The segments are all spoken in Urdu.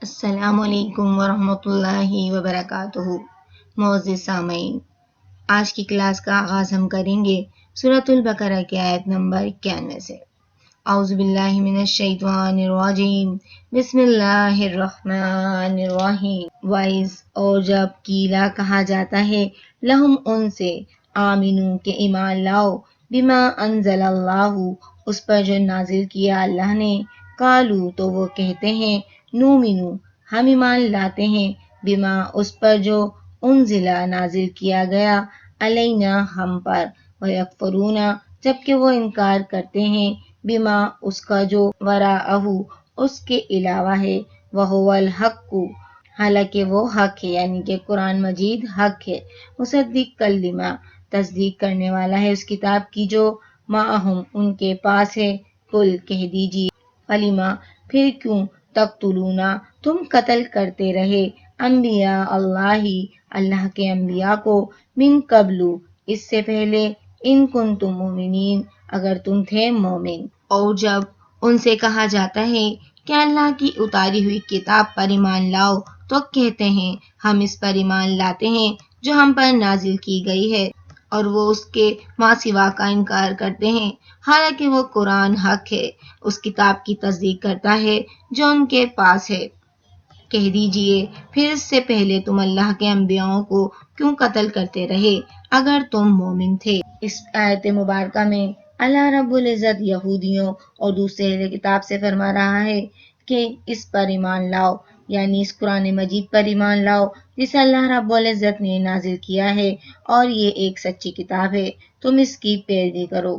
السلام علیکم ورحمۃ اللہ وبرکاتہ۔ معزز سامعین، آج کی کلاس کا آغاز ہم کریں گے سورۃ البقرہ کی آیت نمبر 91 سے۔ اعوذ باللہ من الشیطان الرجیم، بسم اللہ الرحمن الرحیم۔ وائز اور جب قیلا کہا جاتا ہے لہم ان سے، آمنو کہ ایمان لاؤ، بما انزل اللہ اس پر جو نازل کیا اللہ نے، قالو تو وہ کہتے ہیں، نومنو ہم ایمان لاتے ہیں، بما اس پر جو انزلہ نازل کیا گیا، علینا ہم پر، ویکفرون جبکہ وہ انکار کرتے ہیں، بما اس کا جو وراءہ اس کے علاوہ ہے، وہو الحق حالانکہ وہ حق ہے، یعنی کہ قرآن مجید حق ہے، مصدق کلمہ تصدیق کرنے والا ہے اس کتاب کی جو معہم ان کے پاس ہے، قل کہہ دیجیے، فلما پھر کیوں، تقتلون تم قتل کرتے رہے، انبیاء اللہ کے انبیاء کو، من قبل اس سے پہلے، ان کنتم مومنین اگر تم تھے مومن۔ اور جب ان سے کہا جاتا ہے کہ اللہ کی اتاری ہوئی کتاب پر ایمان لاؤ، تو کہتے ہیں ہم اس پر ایمان لاتے ہیں جو ہم پر نازل کی گئی ہے، اور وہ اس کے ما سوا کا انکار کرتے ہیں، حالانکہ وہ قرآن حق ہے، اس کتاب کی تصدیق کرتا ہے جو ان کے پاس ہے۔ کہہ دیجئے پھر اس سے پہلے تم اللہ کے انبیاءوں کو کیوں قتل کرتے رہے اگر تم مومن تھے۔ اس آیت مبارکہ میں اللہ رب العزت یہودیوں اور دوسرے اہل کتاب سے فرما رہا ہے کہ اس پر ایمان لاؤ، یعنی اس قرآن مجید پر ایمان لاؤ جسے اللہ رب العزت نے نازل کیا ہے، اور یہ ایک سچی کتاب ہے، تم اس کی پیروی کرو۔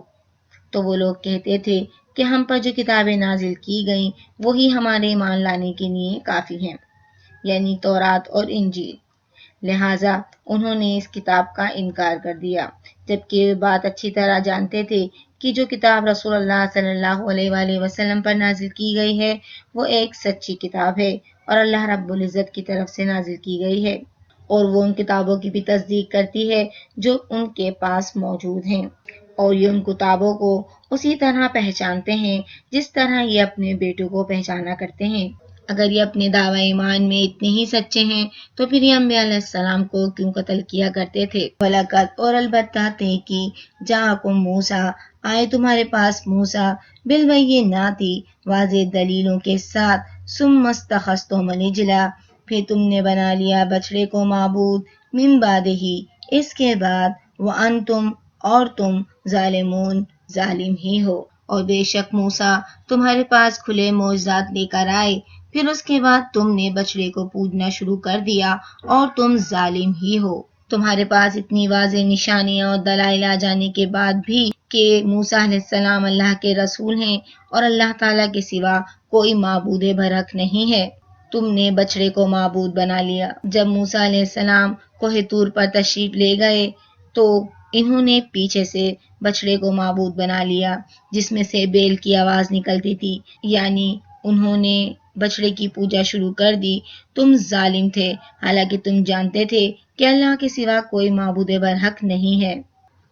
تو وہ لوگ کہتے تھے کہ ہم پر جو کتابیں نازل کی گئیں وہی ہمارے ایمان لانے کے لیے کافی ہیں، یعنی تورات اور انجیل، لہٰذا انہوں نے اس کتاب کا انکار کر دیا، جبکہ یہ بات اچھی طرح جانتے تھے کہ جو کتاب رسول اللہ صلی اللہ علیہ وآلہ وسلم پر نازل کی گئی ہے وہ ایک سچی کتاب ہے اور اللہ رب العزت کی طرف سے نازل کی گئی ہے، اور وہ ان کتابوں کی بھی تصدیق کرتی ہے جو ان کے پاس موجود ہیں، اور یہ ان کتابوں کو اسی طرح پہچانتے ہیں جس طرح یہ اپنے بیٹوں کو پہچانا کرتے ہیں۔ اگر یہ اپنے دعوی ایمان میں اتنے ہی سچے ہیں تو پھر یہ انبیاء علیہ السلام کو کیوں قتل کیا کرتے تھے۔ وَلَقَدْ اور البتہ تحقیق جاءکم موسیٰ آئے تمہارے پاس موسیٰ بالبینات واضح دلیلوں کے ساتھ، ثم اتخذتم العجل پھر تم نے بنا لیا بچڑے کو معبود، من بعدہ اس کے بعد، وانتم اور تم ظالمون ظالم ہی ہو۔ اور بے شک موسیٰ تمہارے پاس کھلے معجزات لے کر آئے، پھر اس کے بعد تم نے بچڑے کو پوجنا شروع کر دیا اور تم ظالم ہی ہو۔ تمہارے پاس اتنی واضح نشانیاں اور دلائل آ جانے کے بعد بھی کہ موسیٰ علیہ السلام اللہ کے رسول ہیں اور اللہ تعالیٰ کے سوا کوئی معبود برحق نہیں ہے، تم نے بچڑے کو معبود بنا لیا۔ جب موسیٰ علیہ السلام کوہ طور پر تشریف لے گئے تو انہوں نے پیچھے سے بچڑے کو معبود بنا لیا جس میں سے بیل کی آواز نکلتی تھی، یعنی انہوں نے بچڑے کی پوجا شروع کر دی۔ تم ظالم تھے، حالانکہ تم جانتے تھے کہ اللہ کے سوا کوئی معبود برحق نہیں ہے۔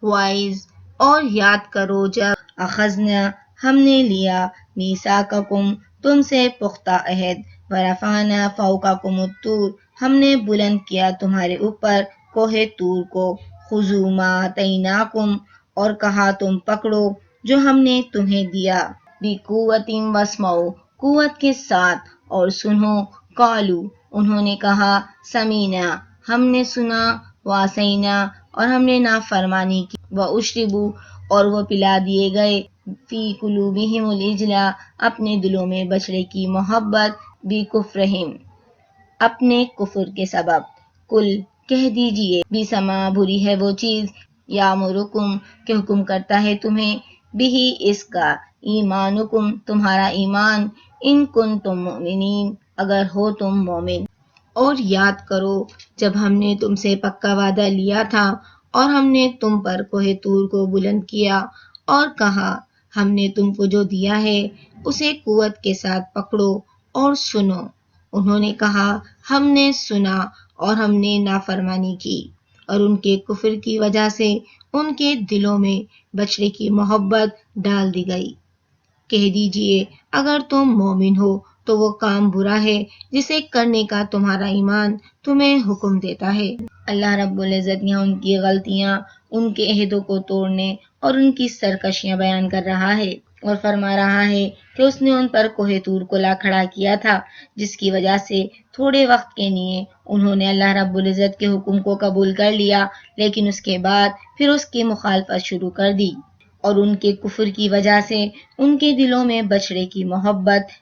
وائز اور یاد کرو جب اخذنا ہم نے لیا، میثاقکم تم سے پختہ عہد، ورفعنا فوقکم الطور ہم نے بلند کیا تمہارے اوپر کوہ طور کو، خذوا ما آتیناکم اور کہا تم پکڑو جو ہم نے تمہیں دیا، بقوۃ واسمعوا قوت کے ساتھ اور سنو، قالوا انہوں نے کہا، سمیعنا ہم نے سنا، وعصینا اور ہم نے نافرمانی کی، واشربوا اور وہ پلا دیے گئے، فی قلوبہم العجل اپنے دلوں میں بچڑے کی محبت، بکفرہم اپنے کفر کے سبب، کل کہہ دیجئے، بیسما بری ہے وہ چیز، یامرکم کہ حکم کرتا ہے تمہیں، بہی اس کا، ایمانکم تمہارا ایمان، ان کنتم مؤمنین اگر ہو تم مومن۔ اور یاد کرو جب ہم نے تم سے پکا وعدہ لیا تھا اور ہم نے تم پر کوہ طور کو بلند کیا اور کہا ہم نے تم کو جو دیا ہے اسے قوت کے ساتھ پکڑو اور سنو، انہوں نے کہا ہم نے سنا اور ہم نے نافرمانی کی، اور ان کے کفر کی وجہ سے ان کے دلوں میں بچڑے کی محبت ڈال دی گئی۔ کہہ دیجئے اگر تم مومن ہو تو وہ کام برا ہے جسے کرنے کا تمہارا ایمان تمہیں حکم دیتا ہے۔ اللہ رب العزت یہاں ان کی غلطیاں، ان کے عہدوں کو توڑنے اور ان کی سرکشیاں بیان کر رہا ہے اور فرما رہا ہے کہ اس نے ان پر کوہ طور کو لا کھڑا کیا تھا، جس کی وجہ سے تھوڑے وقت کے لیے انہوں نے اللہ رب العزت کے حکم کو قبول کر لیا، لیکن اس کے بعد پھر اس کی مخالفت شروع کر دی، اور ان کے کفر کی وجہ سے ان کے دلوں میں بچڑے کی محبت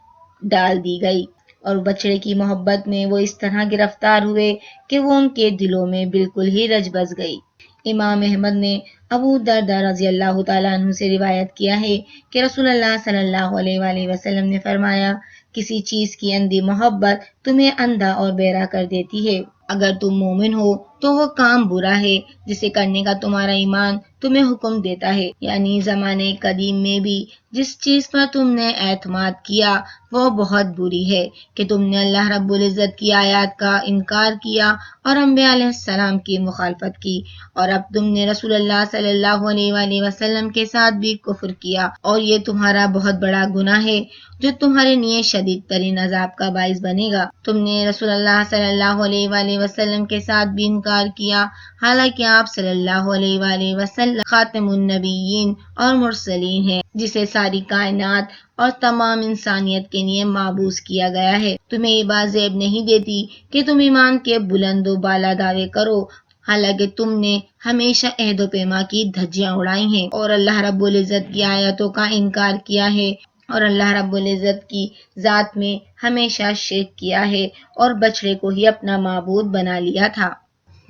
ڈال دی گئی، اور بچڑے کی محبت میں وہ اس طرح گرفتار ہوئے کہ وہ ان کے دلوں میں بالکل ہی رچ بس گئی۔ امام احمد نے ابو درداء رضی اللہ تعالیٰ عنہ سے روایت کیا ہے کہ رسول اللہ صلی اللہ علیہ وآلہ وسلم نے فرمایا، کسی چیز کی اندھی محبت تمہیں اندھا اور بہرا کر دیتی ہے۔ اگر تم مومن ہو تو وہ کام برا ہے جسے کرنے کا تمہارا ایمان تمہیں حکم دیتا ہے، یعنی زمانے قدیم میں بھی جس چیز پر تم نے اعتماد کیا وہ بہت بری ہے کہ تم نے اللہ رب العزت کی آیات کا انکار کیا اور انبیاء علیہ السلام کی مخالفت کی، اور اب تم نے رسول اللہ صلی اللہ علیہ وآلہ وسلم کے ساتھ بھی کفر کیا، اور یہ تمہارا بہت بڑا گناہ ہے جو تمہارے لیے شدید ترین عذاب کا باعث بنے گا۔ تم نے رسول اللہ صلی اللہ علیہ وآلہ وسلم کے ساتھ بھی انکار کیا، حالانکہ آپ صلی اللہ علیہ وآلہ وسلم خاتم النبیین اور مرسلین ہیں، جسے ساری کائنات اور تمام انسانیت کے لیے مابعوث کیا گیا ہے۔ تمہیں یہ بات زیب نہیں دیتی کہ تم ایمان کے بلند و بالا دعوے کرو، حالانکہ تم نے ہمیشہ عہد و پیما کی دھجیاں اڑائی ہیں اور اللہ رب العزت کی آیتوں کا انکار کیا ہے، اور اللہ رب العزت کی ذات میں ہمیشہ شرک کیا ہے اور بچڑے کو ہی اپنا معبود بنا لیا تھا۔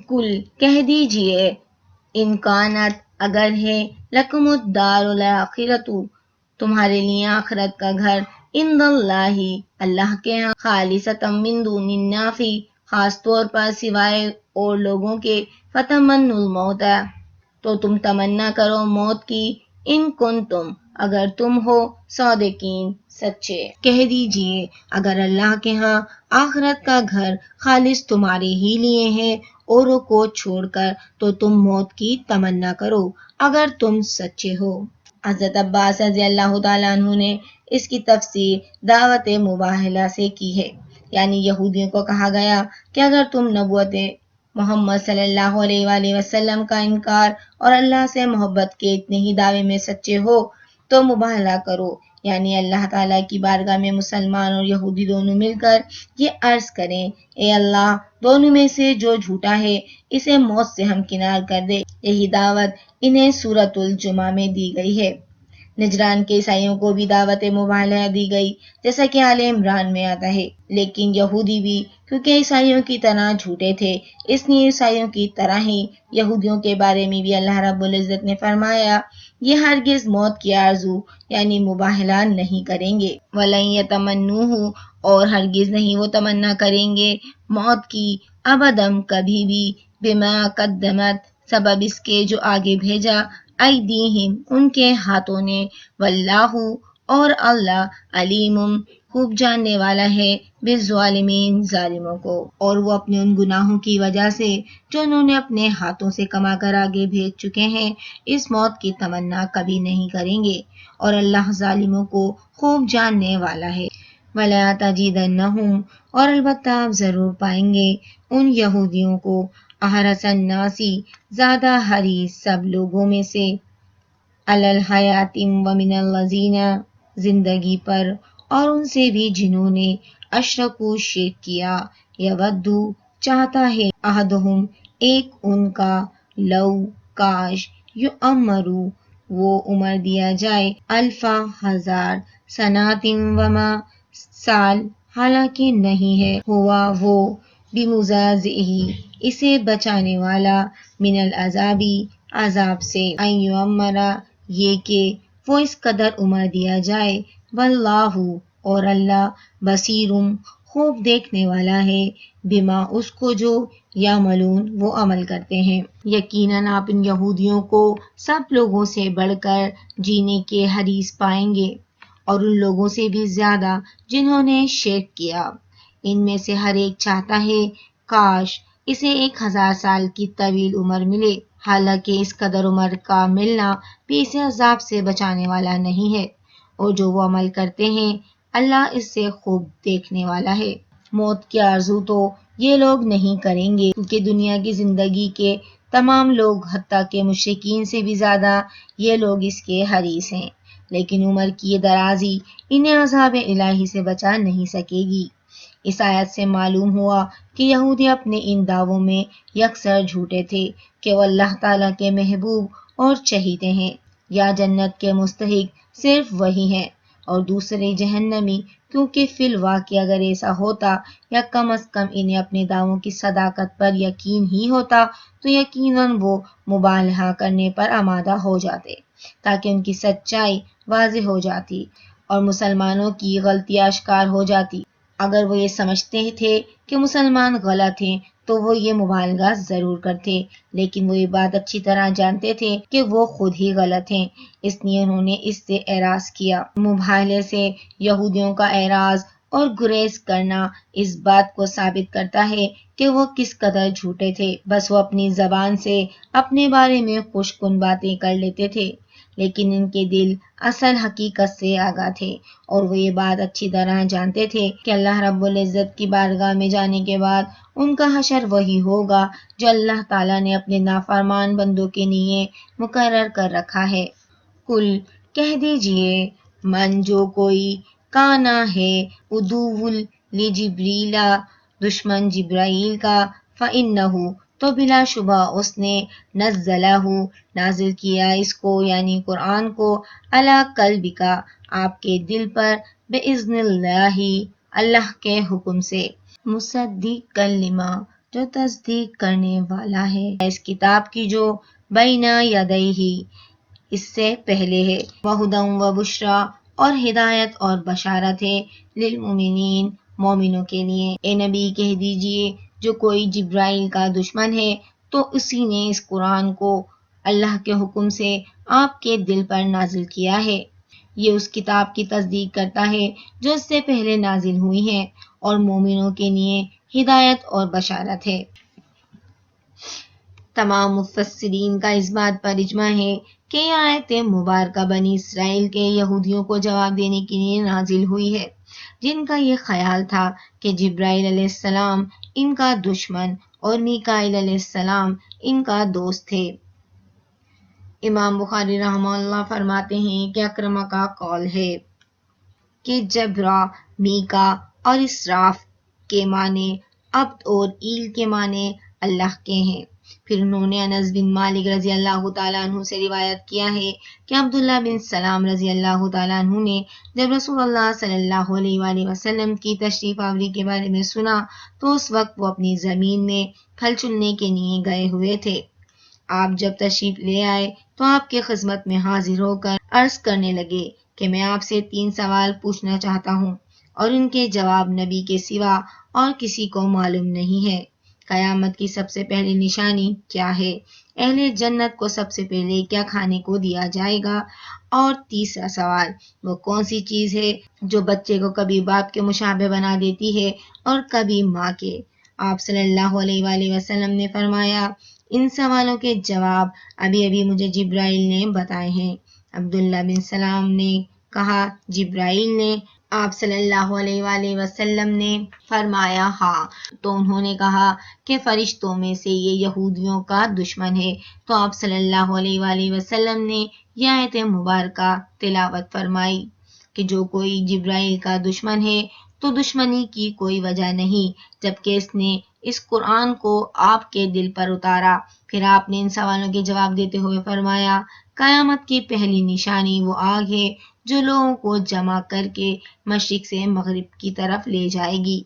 کل کہہ دیجئے، ان کانت اگر ہے لکم الدار الاخرۃ تمہارے لیے آخرت کا گھر، عند اللہ اللہ کے ہاں، خالصۃ من دون الناس خاص طور پر سوائے اور لوگوں کے، فتمنوا الموت تو تم تمنا کرو موت کی، ان کنتم اگر تم ہو صادقین سچے۔ کہہ دیجئے اگر اللہ کے ہاں آخرت کا گھر خالص تمہارے ہی لیے ہے اوروں کو چھوڑ کر، تو تم موت کی تمنا کرو اگر تم سچے ہو۔ حضرت عباس رضی اللہ تعالیٰ عنہ نے اس کی تفسیر دعوت مباہلہ سے کی ہے، یعنی یہودیوں کو کہا گیا کہ اگر تم نبوت محمد صلی اللہ علیہ وآلہ وسلم کا انکار اور اللہ سے محبت کے اتنے ہی دعوے میں سچے ہو تو مباہلہ کرو، یعنی اللہ تعالیٰ کی بارگاہ میں مسلمان اور یہودی دونوں مل کر یہ عرض کریں، اے اللہ، دونوں میں سے جو جھوٹا ہے اسے موت سے ہمکنار کر دے۔ یہی دعوت انہیں سورۃ الجمعہ میں دی گئی ہے۔ نجران کے عیسائیوں کو بھی دعوت مباہلہ دی گئی، جیسا کہ آل عمران میں آتا ہے، لیکن یہودی بھی کیونکہ عیسائیوں کی طرح جھوٹے تھے، اس لیے عیسائیوں کی طرح ہی یہودیوں کے بارے میں بھی اللہ رب العزت نے فرمایا، یہ ہرگز موت کی آرزو یعنی مباہلہ نہیں کریں گے، وَلَن يَتَمَنُّوهُ اور ہرگز نہیں وہ تمنا کریں گے موت کی، ابداً کبھی بھی، بما قدمت سبب اس کے جو آگے بھیجا، ایدیہم ان کے ہاتھوں نے، واللہ اور اللہ علیم خوب جاننے والا ہے، بالظالمین ظالموں کو، اور وہ اپنے ان گناہوں کی وجہ سے جو انہوں نے اپنے ہاتھوں سے کما کر آگے بھیج چکے ہیں اس موت کی تمنا کبھی نہیں کریں گے، اور اللہ ظالموں کو خوب جاننے والا ہے۔ وَلَا تَجِدَنَّهُمْ اور البتہ آپ ضرور پائیں گے ان یہودیوں کو، احرص الناس زیادہ حریص سب لوگوں میں سے، علی الحیات ومن الذین زندگی پر، اور ان سے بھی جنہوں نے اشرکوا شرک کیا، یودو چاہتا ہے، احدہم ایک ان کا، لو کاش، یعمرو وہ عمر دیا جائے، الفا ہزار، سنات وما سال، حالانکہ نہیں ہے ہوا وہ بمزازہ اسے بچانے والا، من العذابی عذاب سے، ان یعمرا یہ کہ وہ اس قدر عمر دیا جائے، واللہ اور اللہ، بصیرم خوب دیکھنے والا ہے، بما اس کو جو یعملون وہ عمل کرتے ہیں۔ یقیناً آپ ان یہودیوں کو سب لوگوں سے بڑھ کر جینے کے حریص پائیں گے، اور ان لوگوں سے بھی زیادہ جنہوں نے شرک کیا۔ ان میں سے ہر ایک چاہتا ہے کاش اسے 1000 سال کی طویل عمر ملے، حالانکہ اس قدر عمر کا ملنا بھی اسے عذاب سے بچانے والا نہیں ہے، اور جو وہ عمل کرتے ہیں اللہ اس سے خوب دیکھنے والا ہے۔ موت کی آرزو تو یہ لوگ نہیں کریں گے کیونکہ دنیا کی زندگی کے تمام لوگ حتیٰ کہ مشرکین سے بھی زیادہ یہ لوگ اس کے حریص ہیں، لیکن عمر کی یہ درازی انہیں عذاب الہی سے بچا نہیں سکے گی۔ اس آیت سے معلوم ہوا کہ یہودی اپنے ان دعووں میں یکسر جھوٹے تھے کہ وہ اللہ تعالیٰ کے محبوب اور چہیتے ہیں، یا جنت کے مستحق صرف وہی ہیں، اور دوسرے جہنمی، کیونکہ فی الواقع اگر ایسا ہوتا یا کم از کم انہیں اپنے دعووں کی صداقت پر یقین ہی ہوتا تو یقیناً وہ مبالغہ کرنے پر آمادہ ہو جاتے تاکہ ان کی سچائی واضح ہو جاتی اور مسلمانوں کی غلطی آشکار ہو جاتی۔ اگر وہ یہ سمجھتے تھے کہ مسلمان غلط ہیں تو وہ یہ مبالغہ ضرور کرتے، لیکن وہ یہ بات اچھی طرح جانتے تھے کہ وہ خود ہی غلط ہیں، اس لیے انہوں نے اس سے اعراض کیا۔ مبالغے سے یہودیوں کا اعراض اور گریز کرنا اس بات کو ثابت کرتا ہے کہ وہ کس قدر جھوٹے تھے۔ بس وہ اپنی زبان سے اپنے بارے میں خوش کن باتیں کر لیتے تھے، لیکن ان کے دل اصل حقیقت سے آگاہ تھے، اور وہ یہ بات اچھی طرح جانتے تھے کہ اللہ رب العزت کی بارگاہ میں جانے کے بعد ان کا حشر وہی ہوگا جو اللہ تعالیٰ نے اپنے نافرمان بندوں کے لیے مقرر کر رکھا ہے۔ کل کہہ دیجئے، من جو کوئی کانا ہے عدو لجبریل، دشمن جبرائیل کا، فإنہ تو بلا شبہ اس نے نزلہ نازل کیا اس کو یعنی قرآن کو، علی قلبک آپ کے دل پر، بإذن اللہ اللہ کے حکم سے، مصدقا لما جو تصدیق کرنے والا ہے اس کتاب کی جو بین یدیہ اس سے پہلے ہے، وہدی و بشری اور ہدایت اور بشارت ہے، للمؤمنین مومنوں کے لیے۔ اے نبی کہہ دیجئے جو کوئی جبرائیل کا دشمن ہے تو اسی نے اس قرآن کو اللہ کے حکم سے آپ کے دل پر نازل کیا ہے، یہ اس کتاب کی تصدیق کرتا ہے جو اس سے پہلے نازل ہوئی ہے، اور مومنوں کے لیے ہدایت اور بشارت ہے۔ تمام مفسرین کا اس بات پر اجماع ہے کہ یہ آیت مبارکہ بنی اسرائیل کے یہودیوں کو جواب دینے کے لیے نازل ہوئی ہے، جن کا یہ خیال تھا کہ جبرائیل علیہ السلام ان کا دشمن اور میکائیل علیہ السلام ان کا دوست تھے۔ امام بخاری رحمہ اللہ فرماتے ہیں کہ اکرمہ کا قول ہے کہ جبرا، میکا اور اسراف کے معنی عبد اور ایل کے معنی اللہ کے ہیں۔ پھر انہوں نے انس بن مالک رضی اللہ تعالیٰ عنہ سے روایت کیا ہے کہ عبداللہ بن سلام رضی اللہ تعالیٰ عنہ نے جب رسول اللہ صلی اللہ علیہ وآلہ وسلم کی تشریف آوری کے بارے میں سنا تو اس وقت وہ اپنی زمین میں پھل چننے کے لیے گئے ہوئے تھے۔ آپ جب تشریف لے آئے تو آپ کے خدمت میں حاضر ہو کر عرض کرنے لگے کہ میں آپ سے 3 سوال پوچھنا چاہتا ہوں اور ان کے جواب نبی کے سوا اور کسی کو معلوم نہیں ہے۔ قیامت کی سب سے پہلی نشانی کیا ہے؟ اہل جنت کو سب سے پہلے کیا کھانے کو دیا جائے گا؟ اور تیسرا سوال، وہ کون سی چیز ہے جو بچے کو کبھی باپ کے مشابہ بنا دیتی ہے اور کبھی ماں کے؟ آپ صلی اللہ علیہ وآلہ وسلم نے فرمایا، ان سوالوں کے جواب ابھی مجھے جبرائیل نے بتائے ہیں۔ عبداللہ بن سلام نے کہا، جبرائیل نے؟ آپ صلی اللہ علیہ وآلہ وسلم نے فرمایا، ہاں۔ تو انہوں نے کہا کہ فرشتوں میں سے یہ یہودیوں کا دشمن ہے۔ تو آپ صلی اللہ علیہ وآلہ وسلم نے یہ آیت مبارکہ تلاوت فرمائی کہ جو کوئی جبرائیل کا دشمن ہے تو دشمنی کی کوئی وجہ نہیں جبکہ اس نے اس قرآن کو آپ کے دل پر اتارا۔ پھر آپ نے ان سوالوں کے جواب دیتے ہوئے فرمایا، قیامت کی پہلی نشانی وہ آگ ہے جو لوگوں کو جمع کر کے مشرق سے مغرب کی طرف لے جائے گی۔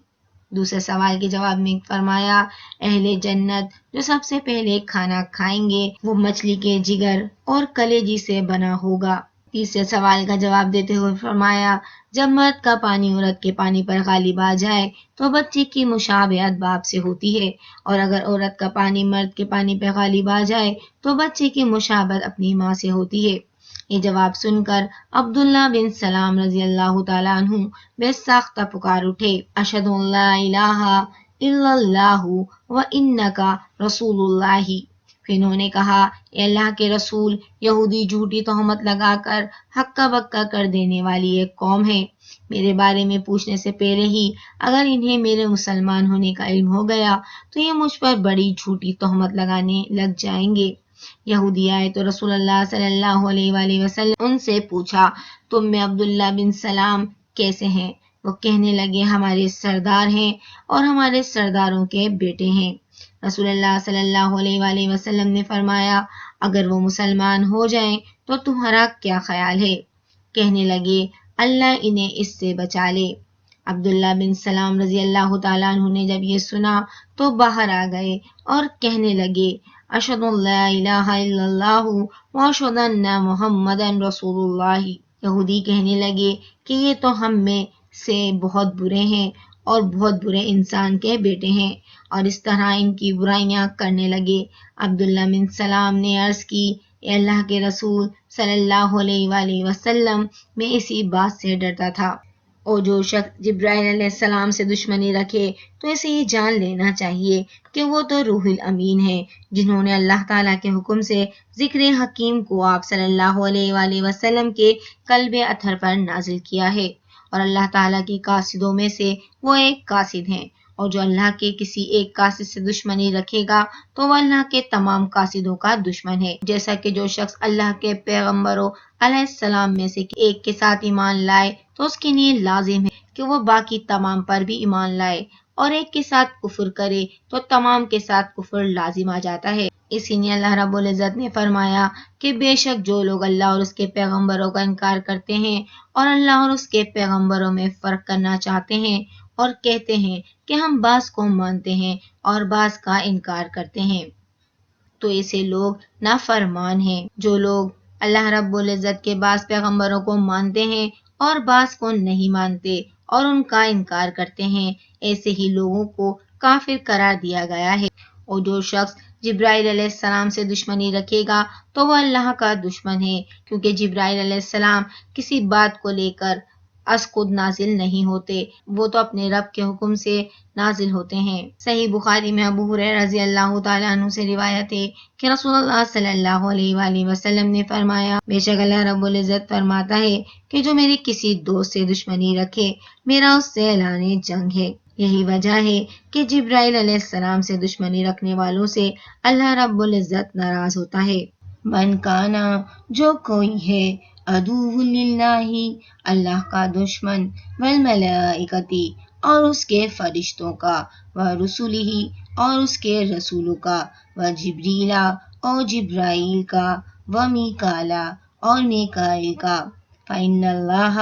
دوسرے سوال کے جواب میں فرمایا، اہل جنت جو سب سے پہلے کھانا کھائیں گے وہ مچھلی کے جگر اور کلیجی سے بنا ہوگا۔ تیسرے سوال کا جواب دیتے ہوئے فرمایا، جب مرد کا پانی عورت کے پانی پر غالب آ جائے تو بچے کی مشابہت باپ سے ہوتی ہے، اور اگر عورت کا پانی مرد کے پانی پر غالب آ جائے تو بچے کی مشابہت اپنی ماں سے ہوتی ہے۔ یہ جواب سن کر عبداللہ بن سلام رضی اللہ تعالیٰ عنہ بے ساختہ پکار اٹھے، اشہد ان لا الہ الا اللہ و انک رسول اللہ۔ پھر انہوں نے کہا اے اللہ کے رسول، یہودی جھوٹی تہمت لگا کر ہکا بکا کر دینے والی ایک قوم ہے، میرے بارے میں پوچھنے سے پہلے ہی اگر انہیں میرے مسلمان ہونے کا علم ہو گیا تو یہ مجھ پر بڑی جھوٹی تہمت لگانے لگ جائیں گے۔ یہودی آئے تو رسول اللہ صلی اللہ علیہ وآلہ وسلم ان سے پوچھا تم میں عبداللہ بن سلام کیسے ہیں؟ وہ کہنے لگے ہمارے سردار ہیں اور ہمارے سرداروں کے بیٹے ہیں۔ رسول اللہ صلی اللہ علیہ وآلہ وسلم نے فرمایا اگر وہ مسلمان ہو جائیں تو تمہارا کیا خیال ہے؟ کہنے لگے اللہ انہیں اس سے بچا لے۔ عبداللہ بن سلام رضی اللہ تعالیٰ عنہ نے جب یہ سنا تو باہر آ گئے اور کہنے لگے اشہد ان لا الہ الا اللہ واشہد ان محمدا رسول اللہ۔ یہودی کہنے لگے کہ یہ تو ہم میں سے بہت برے ہیں اور بہت برے انسان کے بیٹے ہیں، اور اس طرح ان کی برائیاں کرنے لگے۔ عبداللہ بن سلام نے عرض کی اے اللہ کے رسول صلی اللہ علیہ وآلہ وسلم، میں اسی بات سے ڈرتا تھا، اور جو شخص جبرائیل علیہ السلام سے دشمنی رکھے تو اسے یہ جان لینا چاہیے کہ وہ تو روح الامین ہے، جنہوں نے اللہ تعالیٰ کے حکم سے ذکر حکیم کو آپ صلی اللہ علیہ وآلہ وسلم کے قلب اطہر پر نازل کیا ہے، اور اللہ تعالیٰ کے قاصدوں میں سے وہ ایک قاصد ہیں، اور جو اللہ کے کسی ایک قاصد سے دشمنی رکھے گا تو وہ اللہ کے تمام قاصدوں کا دشمن ہے، جیسا کہ جو شخص اللہ کے پیغمبروں علیہ السلام میں سے ایک کے ساتھ ایمان لائے تو اس کے لیے لازم ہے کہ وہ باقی تمام پر بھی ایمان لائے، اور ایک کے ساتھ کفر کرے تو تمام کے ساتھ کفر لازم آ جاتا ہے۔ اسی لیے اللہ رب العزت نے فرمایا کہ بے شک جو لوگ اللہ اور اس کے پیغمبروں کا انکار کرتے ہیں اور اللہ اور اس کے پیغمبروں میں فرق کرنا چاہتے ہیں اور کہتے ہیں کہ ہم بعض کو مانتے ہیں اور بعض کا انکار کرتے ہیں، تو ایسے لوگ نافرمان ہیں۔ جو لوگ اللہ رب العزت کے بعض پیغمبروں کو مانتے ہیں اور بعض کو نہیں مانتے اور ان کا انکار کرتے ہیں، ایسے ہی لوگوں کو کافر قرار دیا گیا ہے۔ اور جو شخص جبرائیل علیہ السلام سے دشمنی رکھے گا تو وہ اللہ کا دشمن ہے، کیونکہ جبرائیل علیہ السلام کسی بات کو لے کر از خود نازل نہیں ہوتے، وہ تو اپنے رب کے حکم سے نازل ہوتے ہیں۔ صحیح بخاری میں ابو ہریرہ رضی اللہ تعالیٰ عنہ سے روایت ہے کہ رسول اللہ صلی اللہ علیہ وآلہ وسلم نے فرمایا بے شک اللہ رب العزت فرماتا ہے کہ جو میرے کسی دوست سے دشمنی رکھے میرا اس سے اعلان جنگ ہے۔ یہی وجہ ہے کہ جبرائیل علیہ السلام سے دشمنی رکھنے والوں سے اللہ رب العزت ناراض ہوتا ہے۔ من کانا جو کوئی ہے عدو للہ اللہ کا دشمن، والملائکتی اور اس کے فرشتوں کا، ورسلہ اور اس کے رسولوں کا، وجبریل اور جبرائیل کا، ومیکالا اور میکائیل کا، فإن اللہ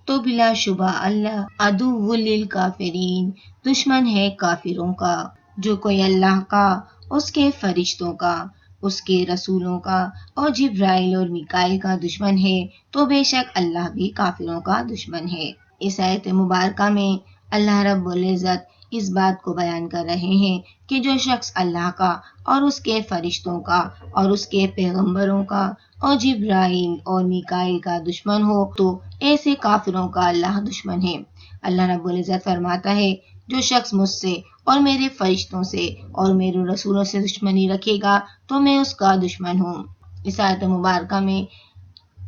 تو بلا شبہ اللہ عدو للکافرین دشمن ہے کافروں کا۔ جو کوئی اللہ کا، اس کے فرشتوں کا، اس کے رسولوں کا اور جبرائیل اور میکائیل کا دشمن ہے تو بے شک اللہ بھی کافروں کا دشمن ہے۔ اس آیت مبارکہ میں اللہ رب العزت اس بات کو بیان کر رہے ہیں کہ جو شخص اللہ کا اور اس کے فرشتوں کا اور اس کے پیغمبروں کا اور جبرائیل اور میکائیل کا دشمن ہو تو ایسے کافروں کا اللہ دشمن ہے۔ اللہ رب العزت فرماتا ہے جو شخص مجھ سے اور میرے فرشتوں سے اور میرے رسولوں سے دشمنی رکھے گا تو میں اس کا دشمن ہوں۔ اس آیت مبارکہ میں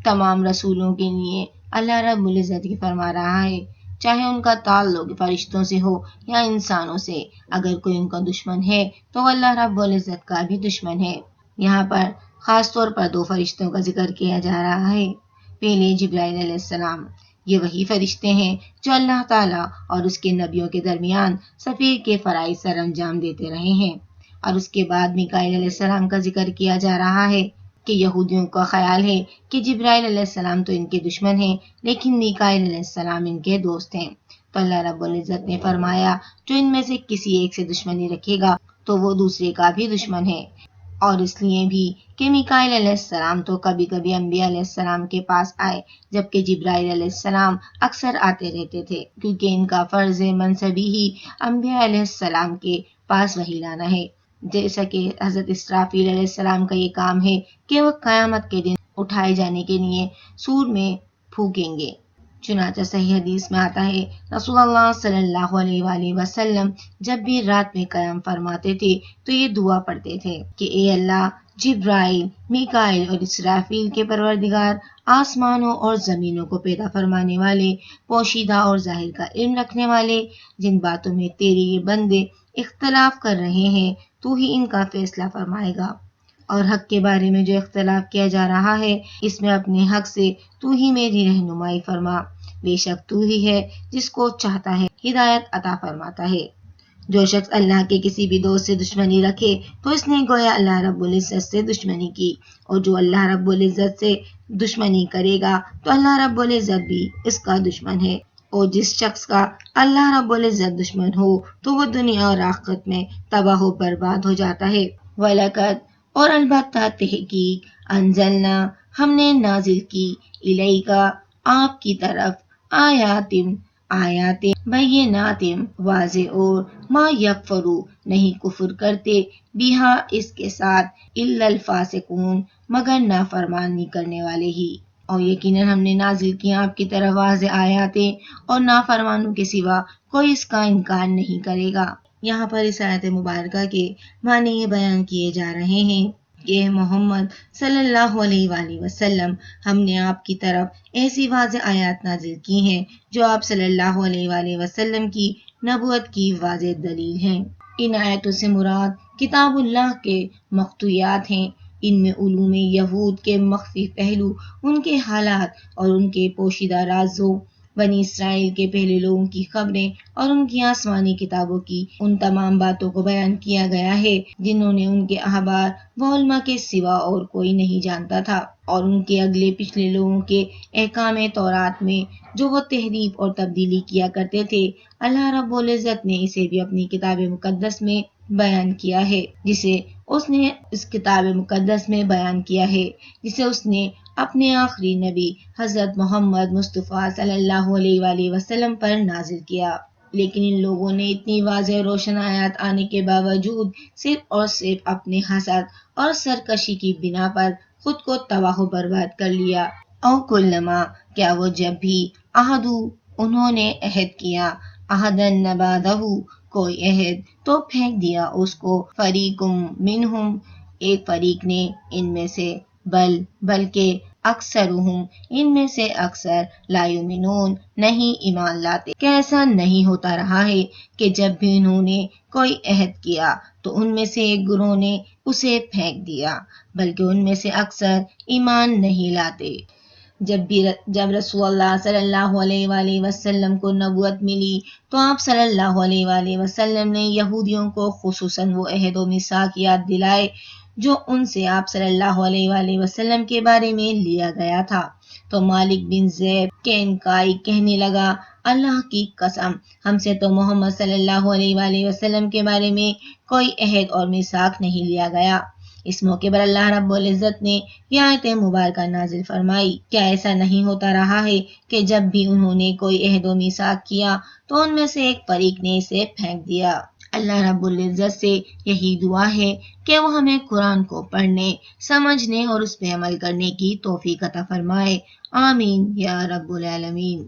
تمام رسولوں کے لیے اللہ رب العزت کی فرما رہا ہے، چاہے ان کا تعلق فرشتوں سے ہو یا انسانوں سے، اگر کوئی ان کا دشمن ہے تو اللہ رب العزت کا بھی دشمن ہے۔ یہاں پر خاص طور پر دو فرشتوں کا ذکر کیا جا رہا ہے۔ پہلے جبرائیل علیہ السلام، یہ وہی فرشتے ہیں جو اللہ تعالیٰ اور اس کے نبیوں کے درمیان سفیر کے فرائض سر انجام دیتے رہے ہیں، اور اس کے بعد میکائیل علیہ السلام کا ذکر کیا جا رہا ہے کہ یہودیوں کا خیال ہے کہ جبرائیل علیہ السلام تو ان کے دشمن ہیں لیکن میکائیل علیہ السلام ان کے دوست ہیں، تو اللہ رب العزت نے فرمایا جو ان میں سے کسی ایک سے دشمنی رکھے گا تو وہ دوسرے کا بھی دشمن ہے، اور اس لیے بھی کہ میکائیل علیہ السلام تو کبھی کبھی انبیاء علیہ السلام کے پاس آئے جبکہ جبرائیل علیہ السلام اکثر آتے رہتے تھے، کیونکہ ان کا فرض منصبی ہی انبیاء علیہ السلام کے پاس وحی لانا ہے، جیسا کہ حضرت اسرافیل علیہ السلام کا یہ کام ہے کہ وہ قیامت کے دن اٹھائے جانے کے لیے سور میں پھونکیں گے۔ چنانچہ صحیح حدیث میں آتا ہے رسول اللہ صلی اللہ علیہ وآلہ وسلم جب بھی رات میں قیام فرماتے تھے تو یہ دعا پڑھتے تھے کہ اے اللہ جبرائیل، میکائیل اور اسرافیل کے پروردگار، آسمانوں اور زمینوں کو پیدا فرمانے والے، پوشیدہ اور ظاہر کا علم رکھنے والے، جن باتوں میں تیرے یہ بندے اختلاف کر رہے ہیں تو ہی ان کا فیصلہ فرمائے گا، اور حق کے بارے میں جو اختلاف کیا جا رہا ہے اس میں اپنے حق سے تو ہی میری رہنمائی فرما، بے شک تو ہی ہے جس کو چاہتا ہے ہدایت عطا فرماتا ہے۔ جو شخص اللہ کے کسی بھی دوست سے دشمنی رکھے تو اس نے گویا اللہ رب العزت سے دشمنی کی، اور جو اللہ رب العزت سے دشمنی کرے گا تو اللہ رب العزت بھی اس کا دشمن ہے، اور جس شخص کا اللہ رب العزت دشمن ہو تو وہ دنیا اور آخرت میں تباہ و برباد ہو جاتا ہے۔ وَلَقَدْ اور البتہ تحقیق انزلنا ہم نے نازل کی الیکا آپ کی طرف آیات بینات واضح اور ما یکفرو نہیں کفر کرتے بیہا اس کے ساتھ الا الفاسقون مگر نافرمانی کرنے والے ہی، اور یقیناً ہم نے نازل کیا آپ کی طرف واضح آیاتیں اور نافرمانوں کے سوا کوئی اس کا انکار نہیں کرے گا۔ یہاں پر اس آیت مبارکہ کے معنی یہ بیان کیے جا رہے ہیں کہ محمد صلی اللہ علیہ وآلہ وسلم ہم نے آپ کی طرف ایسی واضح آیات نازل کی ہیں جو آپ صلی اللہ علیہ وآلہ وسلم کی نبوت کی واضح دلیل ہیں۔ ان آیتوں سے مراد کتاب اللہ کے مخطوطات ہیں، ان میں علوم یہود کے مخفی پہلو، ان کے حالات اور ان کے پوشیدہ رازوں، بنی اسرائیل کے پہلے لوگوں کی خبریں اور ان کی آسمانی کتابوں کی ان تمام باتوں کو بیان کیا گیا ہے جنہوں نے ان کے احبار و علماء کے سوا اور کوئی نہیں جانتا تھا، اور ان کے اگلے پچھلے لوگوں کے احکام تورات میں جو وہ تحریف اور تبدیلی کیا کرتے تھے، اللہ رب العزت نے اسے بھی اپنی کتاب مقدس میں بیان کیا ہے، جسے اس نے اپنے آخری نبی حضرت محمد مصطفیٰ صلی اللہ علیہ وآلہ وسلم پر نازل کیا۔ لیکن ان لوگوں نے اتنی واضح روشن آیات آنے کے باوجود صرف اور صرف اپنے حسد اور سرکشی کی بنا پر خود کو تباہ و برباد کر لیا۔ او کلما کیا وہ جب بھی عہدو انہوں نے عہد کیا، عہدن نبادہ کوئی عہد تو پھینک دیا اس کو، فریقم منہم ایک فریق نے ان میں سے، بلکہ اکثرہم ان میں سے اکثر لا یؤمنون نہیں ایمان لاتے۔ کیسا نہیں ہوتا رہا ہے کہ جب بھی انہوں نے کوئی عہد کیا تو ان میں سے ایک گروہ نے اسے پھینک دیا، بلکہ ان میں سے اکثر ایمان نہیں لاتے۔ جب رسول اللہ صلی اللہ علیہ وآلہ وسلم کو نبوت ملی تو آپ صلی اللہ علیہ وآلہ وسلم نے یہودیوں کو خصوصاً وہ عہد و میثاق یاد دلائے جو ان سے آپ صلی اللہ علیہ وآلہ وسلم کے بارے میں لیا گیا تھا۔ تو مالک بن زید کینکائی کہنے لگا، اللہ کی قسم ہم سے تو محمد صلی اللہ علیہ وآلہ وسلم کے بارے میں کوئی عہد اور میثاق نہیں لیا گیا۔ اس موقع پر اللہ رب العزت نے یہ آیت مبارکہ نازل فرمائی، کیا ایسا نہیں ہوتا رہا ہے کہ جب بھی انہوں نے کوئی عہد و میثاق کیا تو ان میں سے ایک فریق نے اسے پھینک دیا۔ اللہ رب العزت سے یہی دعا ہے کہ وہ ہمیں قرآن کو پڑھنے، سمجھنے اور اس پہ عمل کرنے کی توفیق عطا فرمائے، آمین یا رب العالمین۔